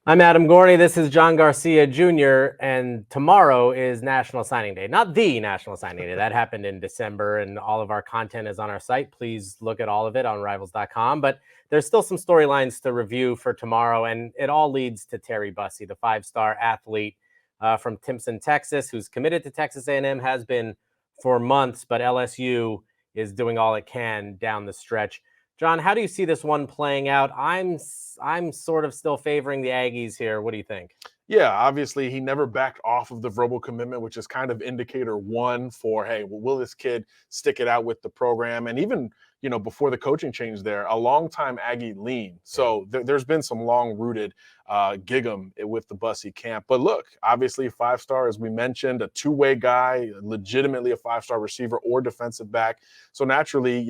I'm Adam Gorney. This is John Garcia Jr. And tomorrow is National Signing Day. Not the National Signing Day. That happened in December, and all of our content is on our site. Please look at all of it on rivals.com. But there's still some storylines to review for tomorrow, and it all leads to Terry Bussey, the five-star athlete from Timpson, Texas, who's committed to Texas A&M, has been for months, but LSU is doing all it can down the stretch. John, how do you see this one playing out? I'm sort of still favoring the Aggies here. What do you think? Yeah, obviously he never backed off of the verbal commitment, which is kind of indicator one for, hey, will this kid stick it out with the program? And even, before the coaching change there, a longtime Aggie lean. So there's been some long-rooted gig'em with the Bussey camp. But look, obviously five-star, as we mentioned, a two-way guy, legitimately a five-star receiver or defensive back. So naturally,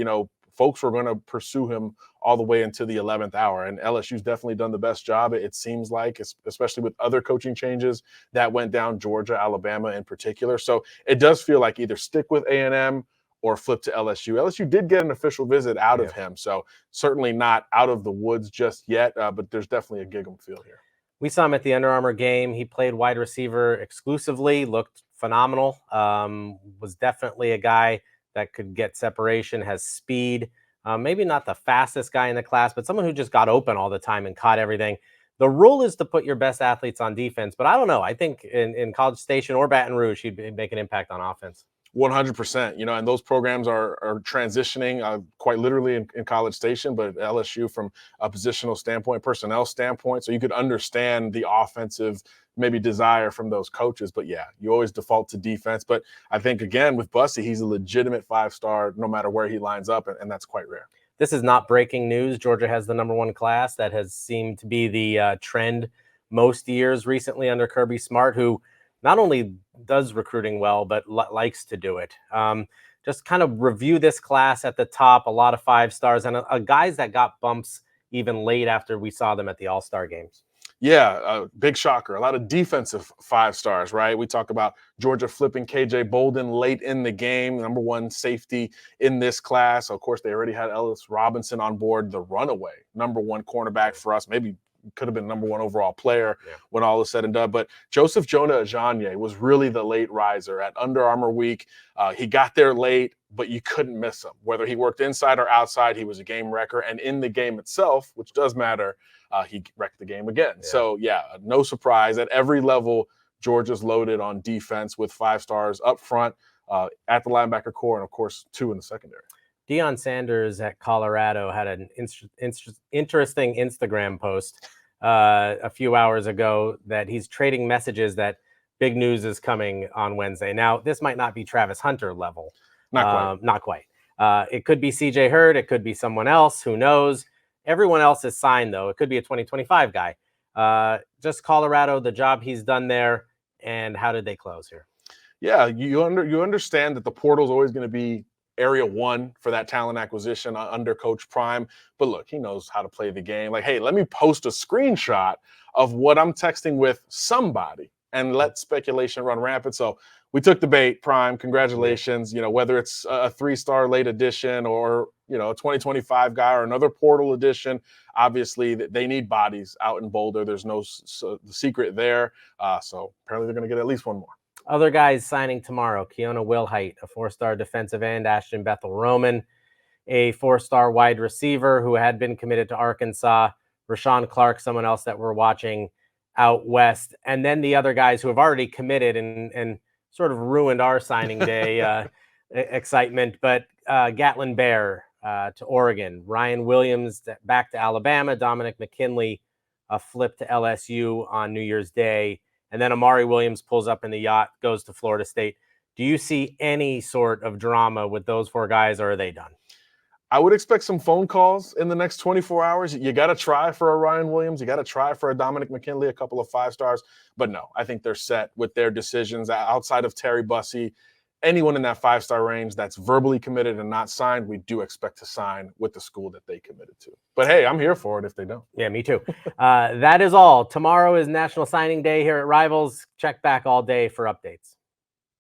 folks were going to pursue him all the way into the 11th hour. And LSU's definitely done the best job, it seems like, especially with other coaching changes that went down, Georgia, Alabama in particular. So it does feel like either stick with A&M or flip to LSU. LSU did get an official visit out of him, so certainly not out of the woods just yet, but there's definitely a gig 'em feel here. We saw him at the Under Armour game. He played wide receiver exclusively, looked phenomenal, was definitely a guy that could get separation, has speed. Maybe not the fastest guy in the class, but someone who just got open all the time and caught everything. The rule is to put your best athletes on defense, but I don't know. I think in College Station or Baton Rouge, he'd make an impact on offense. 100%, and those programs are transitioning quite literally in College Station, but LSU from a positional standpoint, personnel standpoint. So you could understand the offensive maybe desire from those coaches. But yeah, you always default to defense. But I think, again, with Bussey, he's a legitimate five-star no matter where he lines up, and that's quite rare. This is not breaking news. Georgia has the #1 class. That has seemed to be the trend most years recently under Kirby Smart, who not only does recruiting well, but likes to do it. Just kind of review this class at the top, a lot of five stars and guys that got bumps even late after we saw them at the All-Star games. Yeah, big shocker. A lot of defensive five stars, right? We talk about Georgia flipping KJ Bolden late in the game, #1 safety in this class. Of course, they already had Ellis Robinson on board, the runaway #1 cornerback for us, maybe could have been #1 overall player when all is said and done. But Joseph Jonah Ajanye was really the late riser at Under Armour week. He got there late, but you couldn't miss him. Whether he worked inside or outside, he was a game wrecker. And in the game itself, which does matter, he wrecked the game again. Yeah. So, no surprise. At every level, Georgia's loaded on defense with five stars up front, at the linebacker core, and, of course, 2 in the secondary. Deion Sanders at Colorado had an interesting Instagram post a few hours ago that he's trading messages that big news is coming on Wednesday. Now, this might not be Travis Hunter level. Not quite. It could be CJ Hurd. It could be someone else. Who knows? Everyone else is signed, though. It could be a 2025 guy. Just Colorado, the job he's done there, and how did they close here? Yeah, you understand that the portal is always going to be area one for that talent acquisition under Coach Prime. But look, he knows how to play the game. Like, hey, let me post a screenshot of what I'm texting with somebody and let speculation run rampant. So we took the bait, Prime. Congratulations. Whether it's a 3-star late edition or, a 2025 guy or another portal edition, obviously they need bodies out in Boulder. There's no secret there. So apparently they're going to get at least one more. Other guys signing tomorrow: Keona Wilhite, a 4-star defensive end; Ashton Bethel-Roman, a 4-star wide receiver who had been committed to Arkansas; Rashawn Clark, someone else that we're watching out west; and then the other guys who have already committed and sort of ruined our signing day excitement. But Gatlin Bear to Oregon, Ryan Williams back to Alabama, Dominic McKinley a flip to LSU on New Year's Day. And then Amari Williams pulls up in the yacht, goes to Florida State. Do you see any sort of drama with those 4 guys, or are they done? I would expect some phone calls in the next 24 hours. You got to try for a Ryan Williams. You got to try for a Dominic McKinley, a couple of 5 stars. But no, I think they're set with their decisions. Outside of Terry Bussey, anyone in that 5-star range that's verbally committed and not signed, we do expect to sign with the school that they committed to. But hey, I'm here for it if they don't. Yeah, me too. That is all. Tomorrow is National Signing Day here at Rivals. Check back all day for updates.